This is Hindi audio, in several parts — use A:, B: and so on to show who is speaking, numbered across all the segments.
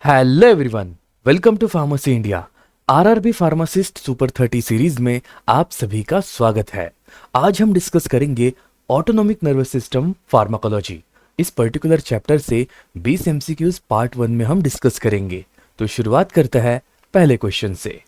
A: Hello everyone, welcome to pharmacy India. RRB pharmacist super 30 series में आप सभी का स्वागत है। आज हम डिस्कस करेंगे ऑटोनॉमिक नर्वस सिस्टम फार्माकोलॉजी। इस पर्टिकुलर चैप्टर से 20 एमसीक्यूज पार्ट 1 में हम डिस्कस करेंगे। तो शुरुआत करते हैं पहले क्वेश्चन से।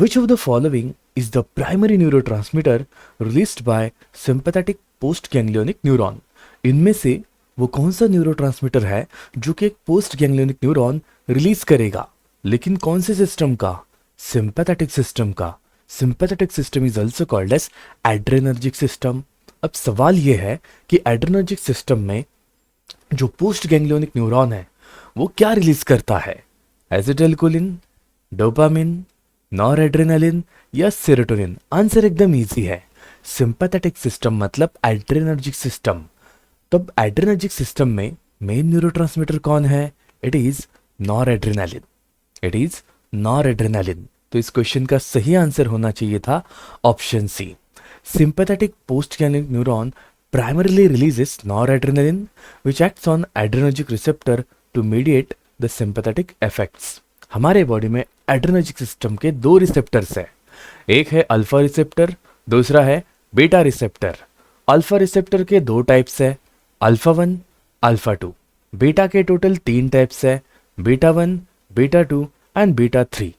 A: विच of the following is the primary neurotransmitter released by sympathetic post ganglionic neuron? इनमें से वो कौन सा न्यूरोट्रांसमीटर है जो कि एक पोस्ट गैंग्लियोनिक न्यूरॉन रिलीज करेगा, लेकिन कौन से सिस्टम का? सिंपैथेटिक सिस्टम का। Sympathetic system is also called as adrenergic system. अब सवाल यह है कि एड्रेनर्जिक सिस्टम में जो पोस्ट गैंग्लियोनिक न्यूरॉन है वो क्या रिलीज करता है? एसिटाइलकोलिन, डोपामिन, नॉरएड्रेनालिन या सेरोटोनिन? आंसर एकदम इजी है, सिंपैथेटिक सिस्टम मतलब एड्रेनर्जिक सिस्टम। तब एड्रेनर्जिक सिस्टम में मेन न्यूरोट्रांसमीटर कौन है? It is noradrenaline. It is noradrenaline. तो इस क्वेश्चन का सही आंसर होना चाहिए था option C. Sympathetic post ganglionic neuron primarily releases noradrenaline which acts on adrenergic receptor to mediate the sympathetic effects। हमारे बॉडी में एड्रेनर्जिक सिस्टम के दो रिसेप्टर्स है, एक है अल्फा रिसेप्टर, दूसरा है बीटा रिसेप्टर। अल्फा रिसेप्टर के दो टाइप्स है, अल्फा 1, अल्फा 2। बीटा के टोटल 3 टाइप्स है, बीटा 1, बीटा 2 एंड बीटा 3।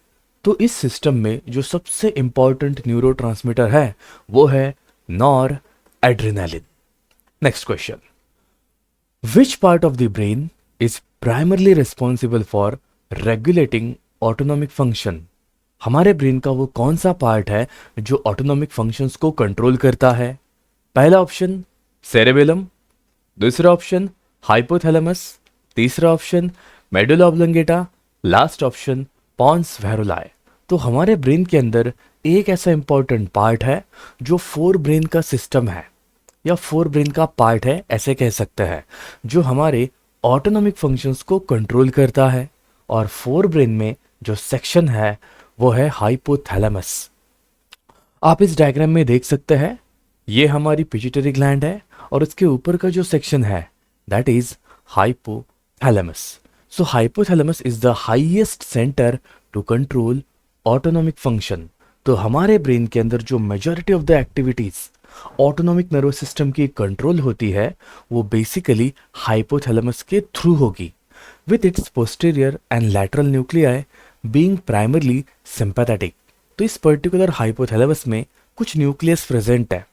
A: तो इस सिस्टम में जो सबसे इंपॉर्टेंट न्यूरोट्रांसमीटर है वो है nor adrenaline. Next question, which part of the brain is primarily responsible for regulating autonomic function? हमारे ब्रेन का वो कौन सा पार्ट है जो ऑटोनॉमिक फंक्शंस को कंट्रोल करता है? पहला ऑप्शन सेरेबेलम, दूसरा ऑप्शन हाइपोथैलेमस, तीसरा option medulla oblongata, last option pons varolii. तो हमारे ब्रेन के अंदर एक ऐसा इंपॉर्टेंट पार्ट है जो फोर ब्रेन का सिस्टम है या फोर ब्रेन का पार्ट है, ऐसे कह सकते हैं, जो हमारे ऑटोनॉमिक फंक्शंस को कंट्रोल करता है। और फोर ब्रेन में जो सेक्शन है वो है हाइपोथैलेमस। आप इस डायग्राम में देख सकते हैं, ये हमारी पिट्यूटरी ग्लैंड है और उसके ऊपर का जो सेक्शन है that is hypothalamus. So hypothalamus is the highest centre to control autonomic function. तो हमारे ब्रेन के अंदर जो majority of the activities autonomic nervous system की कंट्रोल होती है वो बेसिकली हाइपोथैलेमस के थ्रू होगी, with its posterior and lateral nuclei being primarily sympathetic. तो इस पर्टिकुलर हाइपोथैलेमस में कुछ न्यूक्लियस प्रेजेंट है,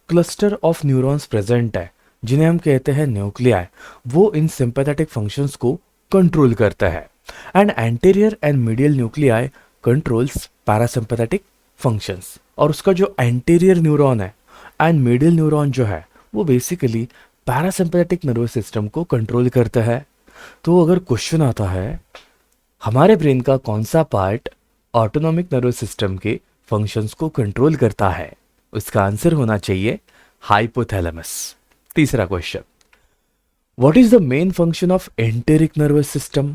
A: क्लस्टर ऑफ न्यूरॉन्स प्रेजेंट है जिन्हें हम कहते हैं न्यूक्लियाई। वो इन सिंपैथेटिक फंक्शंस को कंट्रोल करता है। And anterior and medial nuclei controls parasympathetic functions. और उसका जो एंटीरियर न्यूरॉन है एंड मीडियल न्यूरॉन जो है वो बेसिकली पैरासिम्पैथेटिक नर्वस सिस्टम को कंट्रोल करता है। तो अगर क्वेश्चन आता है हमारे ब्रेन का कौन सा पार्ट ऑटोनॉमिक नर्वस सिस्टम के फंक्शंस को कंट्रोल करता है, उसका आंसर होना चाहिए हाइपोथैलेमस। तीसरा question, what is the main function of enteric nervous system?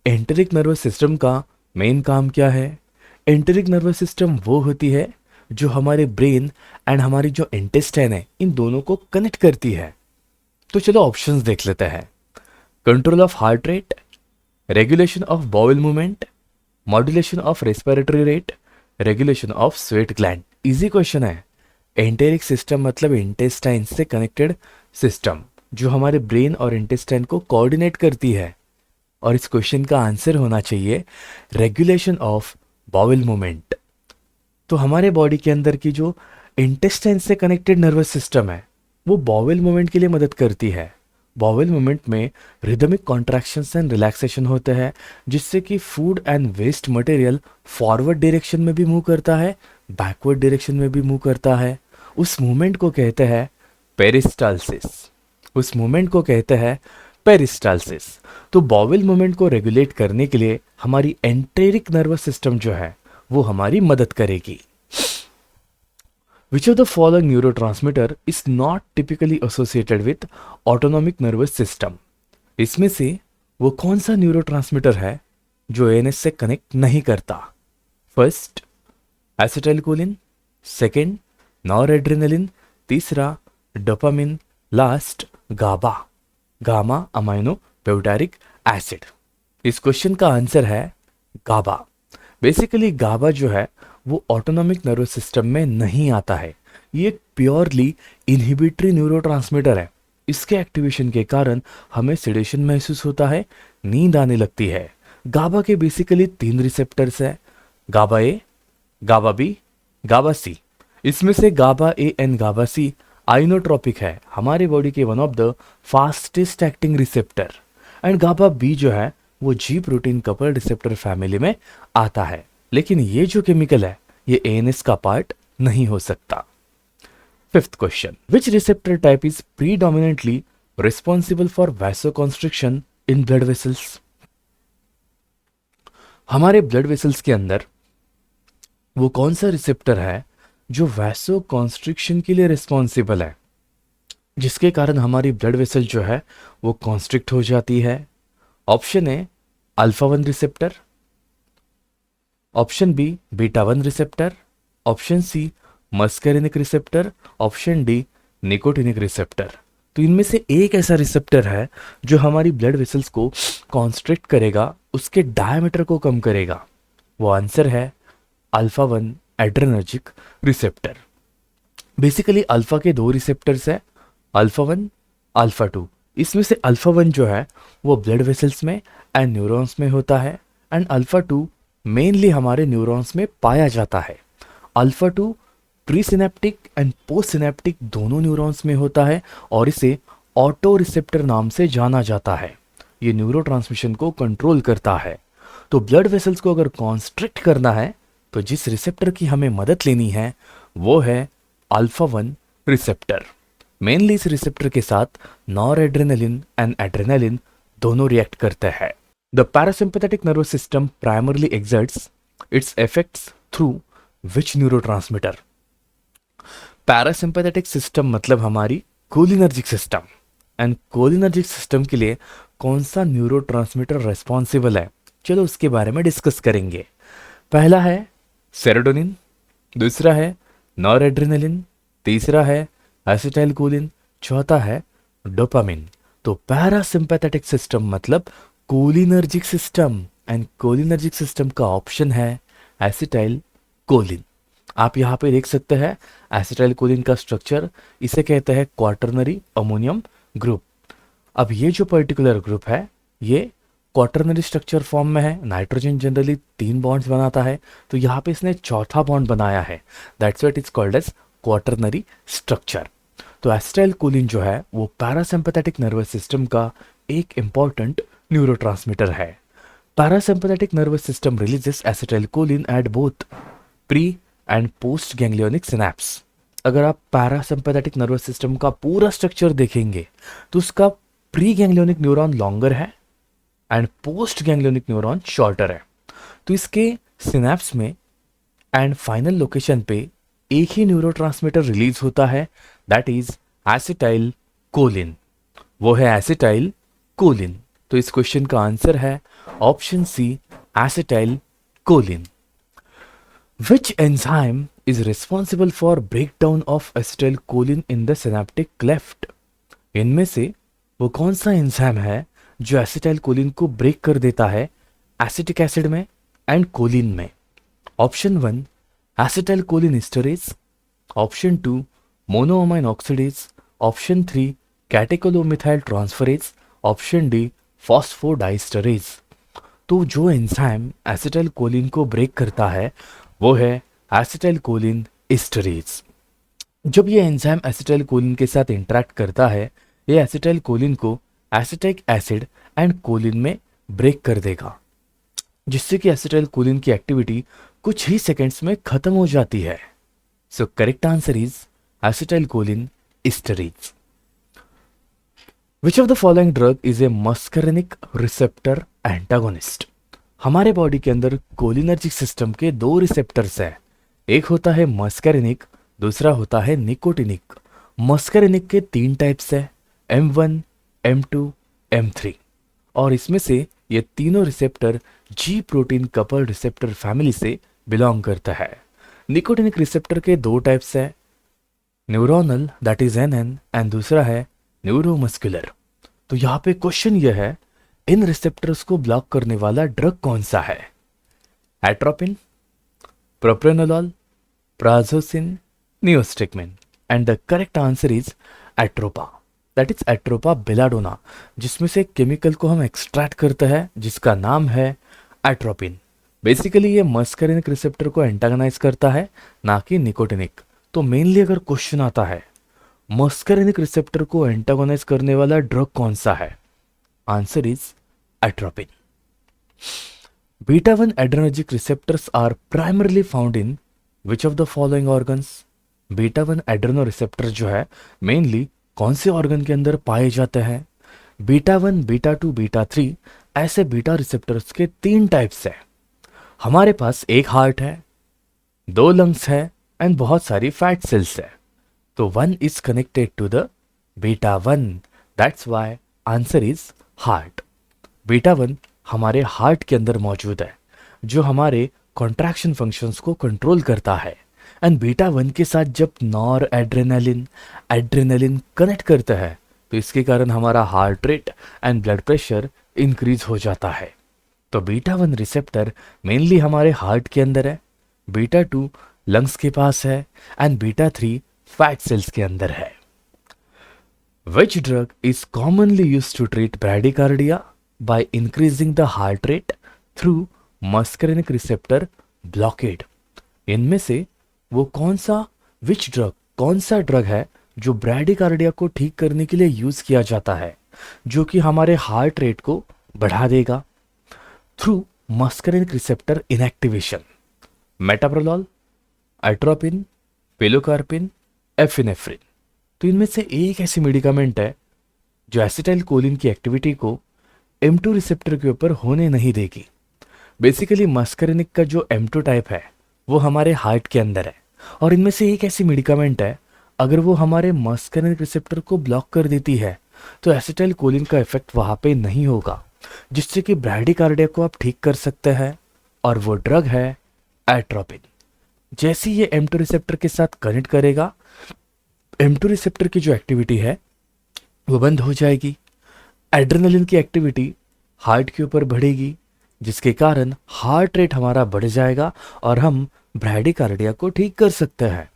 A: Enteric nervous system का मेन काम क्या है? एंटेरिक नर्वस सिस्टम वो होती है जो हमारे ब्रेन एंड हमारी जो इंटेस्टाइन है इन दोनों को कनेक्ट करती है। तो चलो ऑप्शंस देख लेते हैं। Control of heart rate, regulation of bowel movement, modulation of respiratory rate, regulation of sweat gland. Easy question है। एंटेरिक सिस्टम मतलब इंटेस्टाइन से कनेक्टेड सिस्टम जो हमारे ब्रेन और इंटेस्टाइन को कोऑर्डिनेट करती है। और इस क्वेश्चन का आंसर होना चाहिए रेगुलेशन ऑफ बाउल मूवमेंट। तो हमारे बॉडी के अंदर की जो इंटेस्टाइन से कनेक्टेड नर्वस सिस्टम है वो बाउल मूवमेंट के लिए मदद करती है। बाउल मूवमेंट में रिदमिक कॉन्ट्रैक्शंस एंड रिलैक्सेशन होते हैं जिससे कि food and waste material forward direction में भी मूव करता है, बैकवर्ड डायरेक्शन में भी मूव करता है। उस मूवमेंट को कहते हैं पेरिस्टाल्सिस। उस मूवमेंट को कहते हैं पेरिस्टाल्सिस। तो बाउल मूवमेंट को रेगुलेट करने के लिए हमारी एंटेरिक नर्वस सिस्टम जो है वो हमारी मदद करेगी। Which of the following neurotransmitter is not typically associated with autonomic nervous system? इसमें से वो कौन सा न्यूरोट्रांसमीटर है जो एएनएस से कनेक्ट नहीं करता? फर्स्ट एसिटाइलकोलिन, सेकेंड नॉरएड्रेनालिन, तीसरा डोपामिन, लास्ट गाबा, गामा अमाइनो प्यूटारिक एसिड। इस क्वेश्चन का आंसर है गाबा। बेसिकली गाबा जो है वो ऑटोनॉमिक नर्वस सिस्टम में नहीं आता है। ये एक प्योरली इनहिबिटरी न्यूरोट्रांसमीटर है। इसके एक्टिवेशन के कारण हमें सेडेशन महसूस होता है, नींद आने लगती है। गाबा के बेसिकली 3 रिसेप्टर्स हैं, गाबा ए, गाबा बी, गाबा सी। इसमें से गाबा A and Gauba C inotropic है, हमारे बॉडी के one of the fastest acting receptor. And GABA B जो है वो G protein couple receptor family में आता है। लेकिन ये जो केमिकल है ये एएनएस का पार्ट नहीं हो सकता। Fifth question, which receptor type is predominantly responsible for vasoconstriction in blood vessels? हमारे ब्लड वेसल्स के अंदर वो कौन सा रिसेप्टर है जो वैसोकॉन्स्ट्रिक्शन के लिए रिस्पॉन्सिबल है, जिसके कारण हमारी ब्लड वेसल जो है वो कॉन्स्ट्रिक्ट हो जाती है? Option A alpha 1 receptor, option B beta 1 receptor, option C muscarinic receptor, option D nicotinic receptor. तो इनमें से एक ऐसा रिसेप्टर है जो हमारी ब्लड वेसल्स को कॉन्स्ट्रिक्ट करेगा, उसके डायमीटर को कम करेगा। वो आंसर है alpha 1 adrenergic receptor. Basically alpha के 2 रिसेप्टर्स है, अल्फा 1, अल्फा 2। इसमें से अल्फा 1 जो है वो ब्लड वेसल्स में एंड न्यूरॉन्स में होता है, एंड अल्फा 2 मेनली हमारे न्यूरॉन्स में पाया जाता है। Alpha 2 pre synaptic and post synaptic दोनों न्यूरॉन्स में होता है और इसे ऑटो रिसेप्टर नाम से जाना जाता है। ये न्यूरोट्रांसमिशन को कंट्रोल करता है। तो ब्लड वेसल्स को अगर कॉन्स्ट्रिक्ट करना है तो जिस रिसेप्टर की हमें मदद लेनी है वो है अल्फा 1 रिसेप्टर। मेनली इस रिसेप्टर के साथ नॉर एड्रेनलिन एंड एड्रेनलिन दोनों रिएक्ट करते हैं। The parasympathetic nervous system primarily exerts it's effects through which neurotransmitter? Parasympathetic system मतलब हमारी cholinergic system, and cholinergic system के लिए कौन सा न्यूरोट्रांसमीटर रेस्पॉन्सिबल है, चलो उसके बारे में डिस्कस करेंगे। पहला है सेरोटोनिन, दूसरा है नॉरएड्रेनालिन, तीसरा है एसिटाइलकोलिन, चौथा है डोपामिन। तो पैरासिम्पैथेटिक सिस्टम मतलब cholinergic system, and cholinergic system का ऑप्शन है एसिटाइलकोलिन। आप यहाँ पे देख सकते हैं एसिटाइलकोलिन का स्ट्रक्चर, इसे कहते हैं क्वाटरनरी अमोनियम ग्रुप। अब ये जो पर्टिकुलर ग्रुप है ये क्वाटरनरी स्ट्रक्चर फॉर्म में है। नाइट्रोजन जनरली 3 बॉन्ड्स बनाता है, तो यहाँ पे इसने चौथा बॉन्ड बनाया है, that's what it's called as quaternary structure. तो एसिटाइलकोलिन जो है वो पैरासिम्पैथेटिक नर्वस सिस्टम का एक इंपॉर्टेंट न्यूरोट्रांसमीटर है। Parasympathetic nervous system releases acetylcholine at both pre and post ganglionic synapse. अगर आप पैरासिम्पैथेटिक नर्वस सिस्टम का पूरा स्ट्रक्चर देखेंगे तो उसका प्री गैंग्लियोनिक न्यूरॉन लॉन्गर है and post ganglionic neuron shorter है। तो इसके सिनेप्स में एंड फाइनल लोकेशन पे एक ही न्यूरोट्रांसमीटर रिलीज होता है, दैट इज एसिटाइलकोलिन। वो है एसिटाइलकोलिन। तो इस क्वेश्चन का आंसर है option C acetylcholine. Which enzyme is responsible for breakdown of acetylcholine in the synaptic cleft? इनमें से वो कौन सा एंजाइम है जो एसिटाइलकोलिन को ब्रेक कर देता है एसिटिक एसिड में एंड कोलिन में? Option 1 acetylcholine esterase, option 2 monoamine oxidase, option 3 catechol O methyl transferase, option D phosphodiesterase. तो जो एंजाइम एसिटाइलकोलिन को ब्रेक करता है वो है एसिटाइलकोलिन एस्टरेज। जब ये एंजाइम एसिटाइलकोलिन के साथ इंटरेक्ट करता है ये एसिटाइलकोलिन को एसिटिक एसिड एंड कोलिन में ब्रेक कर देगा, जिससे कि एसिटाइलकोलिन की एक्टिविटी कुछ ही सेकेंड्स में खत्म हो जाती है। So correct answer is acetylcholine esterase. Which of the following drug is a muscarinic receptor antagonist? हमारे बॉडी के अंदर कोलिनर्जिक सिस्टम के 2 रिसेप्टर्स हैं, एक होता है मस्करिनिक, दूसरा होता है निकोटिनिक। मस्करिनिक के 3 टाइप्स है, M1, M2, M3, और इसमें से ये तीनों रिसेप्टर जी प्रोटीन कपल रिसेप्टर फैमिली से बिलोंग करता है। निकोटिनिक रिसेप्टर के 2 टाइप्स है, neuronal that is NN and दूसरा है न्यूरोमस्कुलर। तो यहाँ पे क्वेश्चन ये है इन रिसेप्टर्स को ब्लॉक करने वाला ड्रग कौन सा है? Atropine, propranolol, prazosin, neostigmine. And the correct answer is atropa, that is atropa belladonna, जिसमें से एक केमिकल को हम एक्सट्रैक्ट करते हैं जिसका नाम है एट्रोपिन। बेसिकली ये मस्करिनिक रिसेप्टर को एंटागनाइज करता है, ना कि निकोटिनिक। तो मेनली अगर क्वेश्चन आता है मस्करिनिक रिसेप्टर को एंटागोनाइज करने वाला ड्रग कौन सा है, answer is atropine. Beta 1 adrenergic receptors are primarily found in which of the following organs? Beta 1 एड्रेनोरिसेप्टर जो है मेनली कौन से ऑर्गन के अंदर पाए जाते हैं? बीटा 1, बीटा 2, बीटा 3 ऐसे बीटा रिसेप्टर्स के 3 टाइप्स है। हमारे पास एक हार्ट है, 2 लंग्स है एंड बहुत सारी फैट सेल्स है। तो 1 is connected to the beta 1, that's why answer is heart. Beta 1 हमारे हार्ट के अंदर मौजूद है, जो हमारे कॉन्ट्रैक्शन फंक्शंस को कंट्रोल करता है। एंड बीटा 1 के साथ जब नॉर एड्रेनालिन कनेक्ट करता है तो इसके कारण हमारा heart rate and blood pressure increase हो जाता है। तो बीटा 1 रिसेप्टर मेनली हमारे हार्ट के अंदर है, बीटा 2 लंग्स के पास है एंड बीटा 3 फैट सेल्स के अंदर है। Which drug is commonly used to treat bradycardia by increasing the heart rate through muscarinic receptor blockade? इनमें से वो कौन सा ड्रग है जो ब्रैडिकार्डिया को ठीक करने के लिए यूज किया जाता है, जो कि हमारे हार्ट रेट को बढ़ा देगा through muscarinic receptor inactivation? मेटाप्रोलॉल, atropine, pilocarpine, epinephrine. तो इनमें से एक ऐसी मेडिकामेंट है जो एसिटाइल कोलिन की एक्टिविटी को M2 रिसेप्टर के ऊपर होने नहीं देगी। बेसिकली मस्करिनिक का जो M2 टाइप है वो हमारे हार्ट के अंदर है, और इनमें से एक ऐसी मेडिकामेंट है अगर वो हमारे मस्करिनिक रिसेप्टर को ब्लॉक कर देती है तो एसिटाइल कोलिन का इफेक्ट वहां पे नहीं होगा, जिससे कि ब्रैडिकार्डिया को आप ठीक कर सकते हैं, और वो ड्रग है एट्रोपिन। जैसे ये M2 रिसेप्टर के साथ कनेक्ट करेगा, M2 रिसेप्टर की जो एक्टिविटी है वो बंद हो जाएगी, एड्रेनलिन की एक्टिविटी हार्ट के ऊपर बढ़ेगी, जिसके कारण हार्ट रेट हमारा बढ़ जाएगा और हम ब्रैडिकार्डिया को ठीक कर सकते हैं।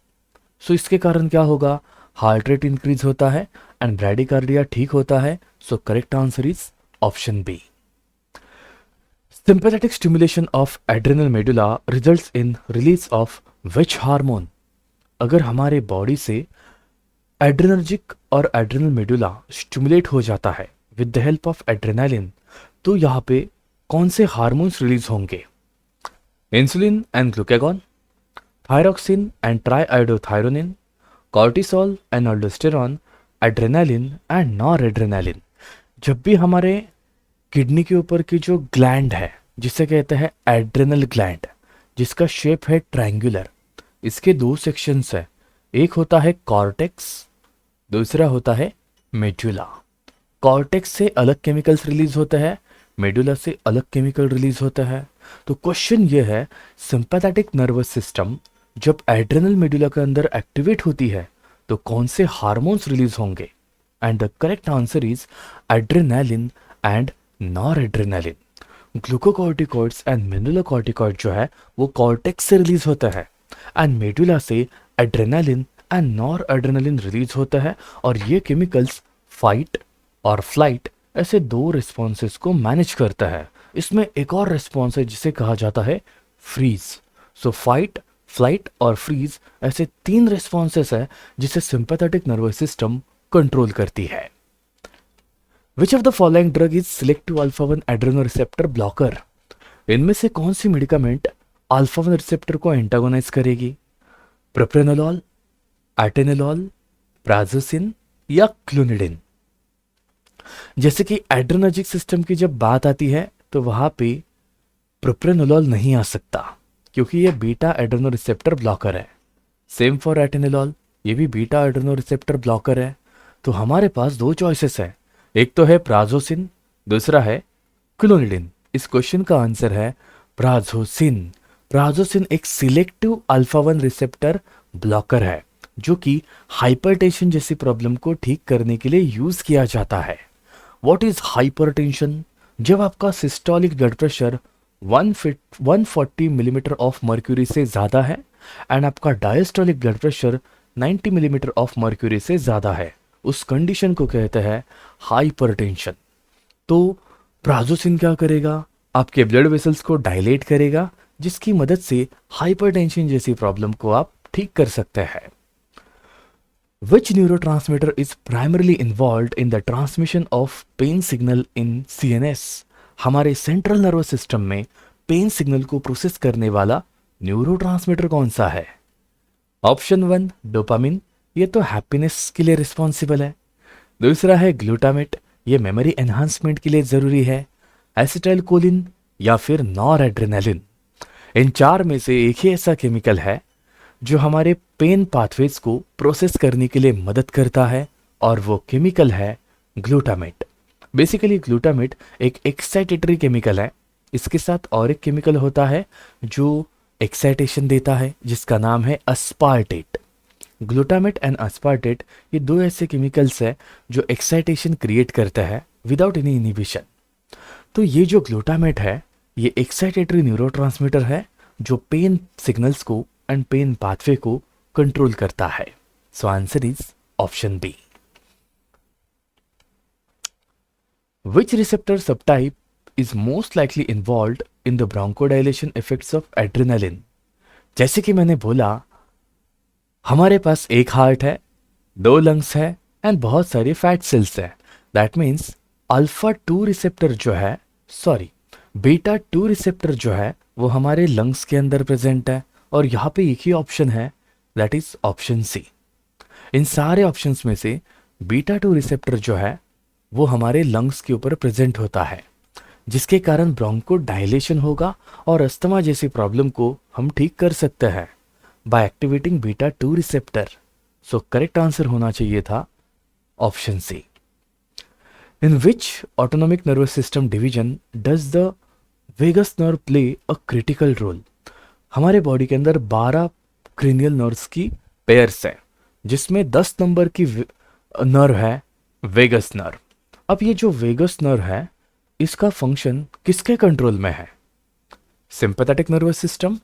A: सो इसके कारण क्या होगा, हार्ट रेट इंक्रीज होता है एंड ब्रैडिकार्डिया ठीक होता है। So correct answer is option B. Sympathetic stimulation of adrenal medulla results in release of which hormone? अगर हमारे बॉडी से एड्रेनर्जिक और एड्रेनल मेडुला स्टिमुलेट हो जाता है with the help of adrenaline, तो यहाँ पे कौन से हार्मोन्स रिलीज होंगे? Insulin and glucagon, thyroxine and triiodothyronine, cortisol and aldosterone, adrenaline and noradrenaline. जब भी हमारे किडनी के ऊपर की जो ग्लैंड है जिसे कहते हैं एड्रेनल ग्लैंड, जिसका शेप है ट्रायंगुलर, इसके 2 सेक्शंस है, एक होता है कॉर्टेक्स, दूसरा होता है मेडुला। कॉर्टेक्स से अलग केमिकल्स रिलीज होते हैं, मेडुला से अलग केमिकल रिलीज होता है। तो क्वेश्चन ये है, सिंपैथेटिक नर्वस सिस्टम जब एड्रेनल मेडुला के अंदर एक्टिवेट होती है तो कौन से हार्मोन्स रिलीज होंगे? And the correct answer is adrenaline and nor adrenaline. Glucocorticoids and mineralocorticoid जो है वो कॉर्टेक्स से रिलीज होता है एंड मेडुला से adrenaline and nor adrenaline release होता है, और ये केमिकल्स फाइट और फ्लाइट ऐसे 2 रिस्पॉन्सेस को मैनेज करता है। इसमें एक और रिस्पॉन्स है जिसे कहा जाता है फ्रीज। सो फाइट, फ्लाइट और फ्रीज ऐसे 3 रिस्पॉन्सेस है जिसे सिंपैथेटिक नर्वस सिस्टम कंट्रोल करती है। Which of the following drug is selective alpha 1 adrenoreceptor blocker? इनमें से कौन सी मेडिकामेंट अल्फा 1 रिसेप्टर को एंटागोनाइज करेगी? प्रोप्रेनोलॉल, एटेनोलॉल, प्राजोसिन या क्लोनिडिन? जैसे कि एड्रेनर्जिक सिस्टम की जब बात आती है तो वहां पे प्रोप्रेनोलॉल नहीं आ सकता, क्योंकि ये बीटा एड्रेनोरिसेप्टर ब्लॉकर है। सेम फॉर एटेनोलॉल, ये भी बीटा एड्रेनोरिसेप्टर ब्लॉकर है। तो हमारे पास 2 चॉइसेस है, एक तो है प्राजोसिन, दूसरा है क्लोनिडिन। इस क्वेश्चन का आंसर है प्राजोसिन। प्राजोसिन एक सिलेक्टिव अल्फा 1 रिसेप्टर ब्लॉकर है जो कि हाइपरटेंशन जैसी प्रॉब्लम को ठीक करने के लिए यूज किया जाता है। What is hypertension? जब आपका systolic blood pressure 140 millimetre of mercury से ज़्यादा है एंड आपका diastolic blood pressure 90 millimetre of mercury से ज़्यादा है, उस कंडीशन को कहते हैं हाइपरटेंशन। तो प्राजोसिन क्या करेगा, आपके ब्लड वेसल्स को डायलेट करेगा, जिसकी मदद से हाइपरटेंशन जैसी प्रॉब्लम को आप ठीक कर सकते हैं। Which neurotransmitter is primarily involved in the transmission of pain signal in CNS? हमारे सेंट्रल नर्वस सिस्टम में पेन सिग्नल को प्रोसेस करने वाला न्यूरोट्रांसमीटर कौन सा है? ऑप्शन 1 डोपामिन, ये तो हैप्पीनेस के लिए रिस्पॉन्सिबल है। दूसरा है ग्लूटामेट, ये मेमोरी एनहांसमेंट के लिए जरूरी है। एसिटाइल कोलिन या फिर नॉर एड्रेनालिन। इन चार में से एक ही ऐसा केमिकल है जो हमारे पेन पाथवेज को प्रोसेस करने के लिए मदद करता है, और वो केमिकल है ग्लूटामेट। बेसिकली ग्लूटामेट एक एक्साइटेटरी केमिकल है। इसके साथ और एक केमिकल होता है जो एक्साइटेशन देता है, जिसका नाम है अस्पार्टेट। ग्लूटामेट एंड अस्पार्टेट ये दो ऐसे केमिकल्स हैं जो एक्साइटेशन क्रिएट करते हैं विदाउट एनी इनिबिशन। तो ये जो ग्लूटामेट है ये एक्साइटेटरी न्यूरोट्रांसमीटर है जो पेन सिग्नल्स को एंड पेन पाथवे को कंट्रोल करता है। So answer is option B. Which receptor subtype is most likely involved in the bronchodilation effects of adrenaline? जैसे कि मैंने बोला, हमारे पास एक हार्ट है, दो लंग्स है एंड बहुत सारी फैट सेल्स है। दैट मीन्स अल्फा 2 रिसेप्टर जो है, सॉरी बीटा 2 रिसेप्टर जो है वो हमारे लंग्स के अंदर प्रेजेंट है, और यहाँ पे एक ही ऑप्शन है, दैट इज ऑप्शन सी। इन सारे ऑप्शंस में से बीटा 2 रिसेप्टर जो है वो हमारे लंग्स के ऊपर प्रेजेंट होता है, जिसके कारण ब्रोंको डायलेशन होगा और अस्थमा जैसी प्रॉब्लम को हम ठीक कर सकते हैं by activating beta 2 receptor. So correct answer होना चाहिए था option C. In which autonomic nervous system division does the vagus nerve play a critical role? हमारे बॉडी के अंदर 12 क्रेनियल नर्व्स की पेयर्स है, जिसमें 10 नंबर की नर्व है वेगस नर्व। अब ये जो वेगस नर्व है इसका फंक्शन किसके कंट्रोल में है? Sympathetic nervous system,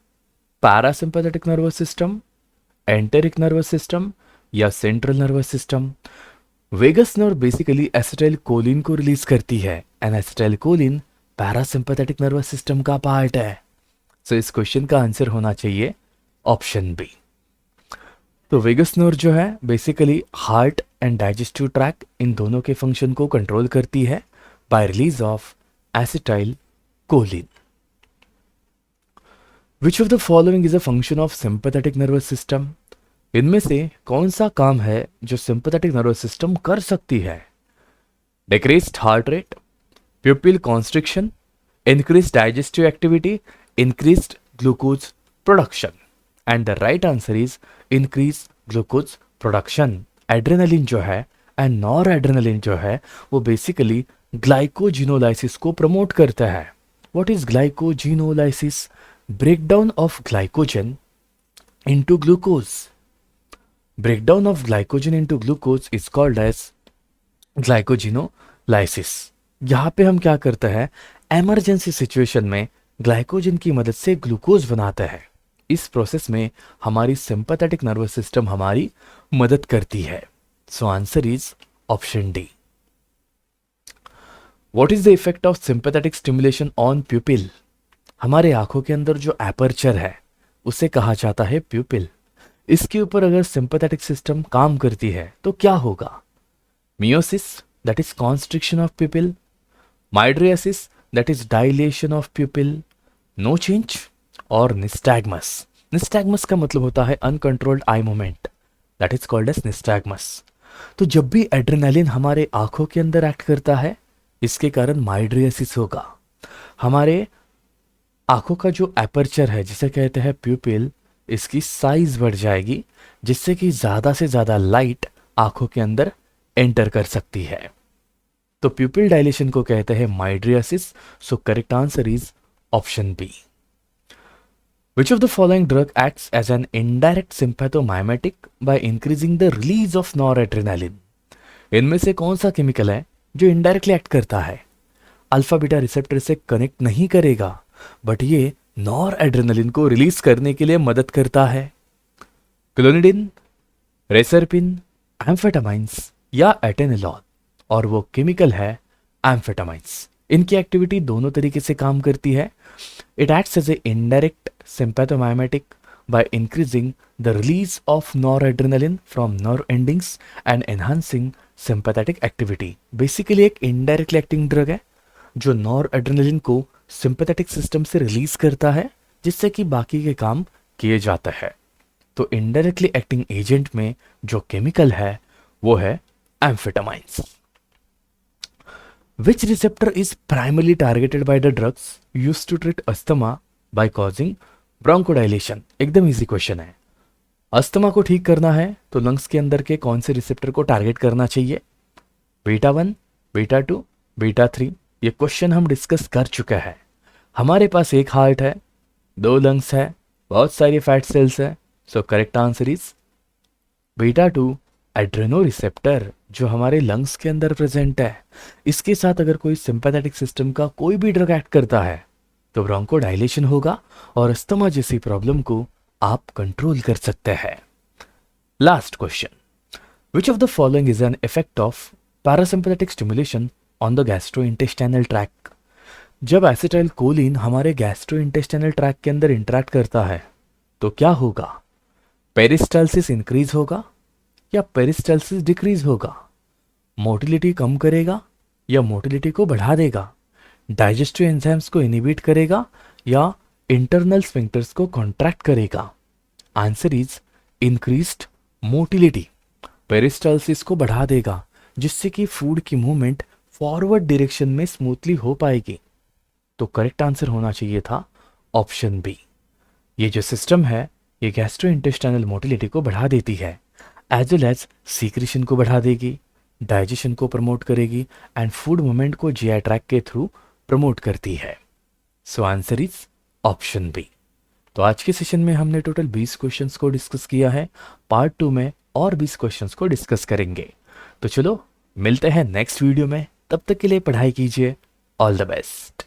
A: parasympathetic nervous system, enteric nervous system या central nervous system? Vagus nerve basically acetylcholine को रिलीज करती है and acetylcholine parasympathetic nervous system का पार्ट है। सो इस क्वेश्चन का आंसर होना चाहिए ऑप्शन बी। तो वेगस नर्व जो है basically heart and digestive tract इन दोनों के फंक्शन को कंट्रोल करती है by release of acetylcholine. Which of the following is a function of sympathetic nervous system? इनमें से कौन सा काम है जो सिंपैथेटिक नर्वस सिस्टम कर सकती है? Decreased heart rate, प्यूपिल constriction, increased digestive activity, increased glucose production, and the right answer is increased glucose production। Adrenaline जो है एंड नॉर एड्रेनालिन जो है वो बेसिकली ग्लाइकोजिनोलाइसिस को प्रमोट करता है। What is glycogenolysis? Breakdown of glycogen into glucose. Breakdown of glycogen into glucose is called as glycogenolysis. यहाँ पे हम क्या करते हैं, इमरजेंसी सिचुएशन में ग्लाइकोजन की मदद से ग्लूकोज बनाते हैं। इस प्रोसेस में हमारी सिंपैथेटिक नर्वस सिस्टम हमारी मदद करती है। So answer is option D. What is the effect of sympathetic stimulation on प्यूपिल? हमारे आंखों के अंदर जो एपर्चर है उसे कहा जाता है प्यूपिल। इसके ऊपर अगर सिंपैथेटिक सिस्टम काम करती है तो क्या होगा? Meiosis, that is constriction of प्यूपिल, mydriasis, that is dilation of pupil, no change, और nystagmus। nystagmus का मतलब होता है uncontrolled eye movement, that is called as nystagmus। तो जब भी एड्रेनालिन हमारे आंखों के अंदर एक्ट करता है इसके कारण माइड्रियासिस होगा। हमारे आंखों का जो एपर्चर है जिसे कहते हैं प्यूपिल, इसकी साइज बढ़ जाएगी जिससे कि ज्यादा से ज्यादा लाइट आंखों के अंदर एंटर कर सकती है। तो प्यूपिल डायलेशन को कहते हैं mydriasis. So correct answer is option B. Which of the following drug acts as an indirect sympathomimetic by increasing the release of noradrenaline? इनमें से कौन सा केमिकल है जो इनडायरेक्टली एक्ट करता है? अल्फा बीटा रिसेप्टर से कनेक्ट नहीं करेगा, बट ये नॉर एड्रेनलिन को रिलीज करने के लिए मदद करता है। क्लोनिडिन, रेसरपिन, एम्फेटामाइंस या एटेनिलॉल, और वो केमिकल है एम्फेटामाइंस। इनकी एक्टिविटी दोनों तरीके से काम करती है। It acts as a indirect sympathomimetic by increasing the release of noradrenaline from nerve endings and enhancing sympathetic activity। Basically एक इनडायरेक्टली एक्टिंग ड्रग है जो नॉर एड्रेनलिन को सिंपैथेटिक सिस्टम से रिलीज करता है, जिससे कि बाकी के काम किए जाते हैं। तो इनडायरेक्टली एक्टिंग एजेंट में जो केमिकल है वो है amphetamines. Which receptor is primarily targeted by the drugs used to treat asthma by causing bronchodilation. एकदम इजी क्वेश्चन है। अस्थमा को ठीक करना है तो लंग्स के अंदर के कौन से रिसेप्टर को टारगेट करना चाहिए? Beta 1, beta 2, beta 3। ये क्वेश्चन हम डिस्कस कर चुके हैं। हमारे पास एक हार्ट है, 2 लंग्स है, बहुत सारी फैट सेल्स है, so correct answer is beta 2 Adreno receptor, जो हमारे लंग्स के अंदर प्रेजेंट है। इसके साथ अगर कोई सिंपैथेटिक सिस्टम का कोई भी ड्रग एक्ट करता है तो ब्रोंकोडाइलेशन होगा और अस्थमा जैसी प्रॉब्लम को आप कंट्रोल कर सकते हैं। Last question, which of the following is an effect of parasympathetic stimulation on the gastrointestinal tract? जब एसिटाइल कोलिन हमारे गैस्ट्रोइंटेस्टाइनल ट्रैक के अंदर इंटरैक्ट करता है तो क्या होगा? पेरिस्टाल्सिस इंक्रीज होगा या पेरिस्टाल्सिस डिक्रीज होगा? मोटिलिटी कम करेगा या मोटिलिटी को बढ़ा देगा? डाइजेस्टिव एंजाइम्स को इनिबिट करेगा या इंटरनल स्फिंक्टर्स को कॉन्ट्रैक्ट करेगा? Answer is increased motility. Peristalsis को बढ़ा देगा, जिससे कि फूड की मूवमेंट फॉरवर्ड डायरेक्शन में स्मूथली हो पाएगी। तो करेक्ट आंसर होना चाहिए था ऑप्शन बी। ये जो सिस्टम है ये गैस्ट्रोइंटेस्टाइनल मोटिलिटी को बढ़ा देती है, एज वेल एज सीक्रेशन को बढ़ा देगी, डाइजेशन को प्रमोट करेगी एंड फूड मूवमेंट को जीआई ट्रैक्ट के थ्रू प्रमोट करती है। So answer is option B. तो आज के सेशन में हमने टोटल 20 क्वेश्चंस को डिस्कस किया है। पार्ट 2 में और 20 क्वेश्चंस को डिस्कस करेंगे। तो चलो मिलते हैं नेक्स्ट वीडियो में, तब तक के लिए पढ़ाई कीजिए। All the best.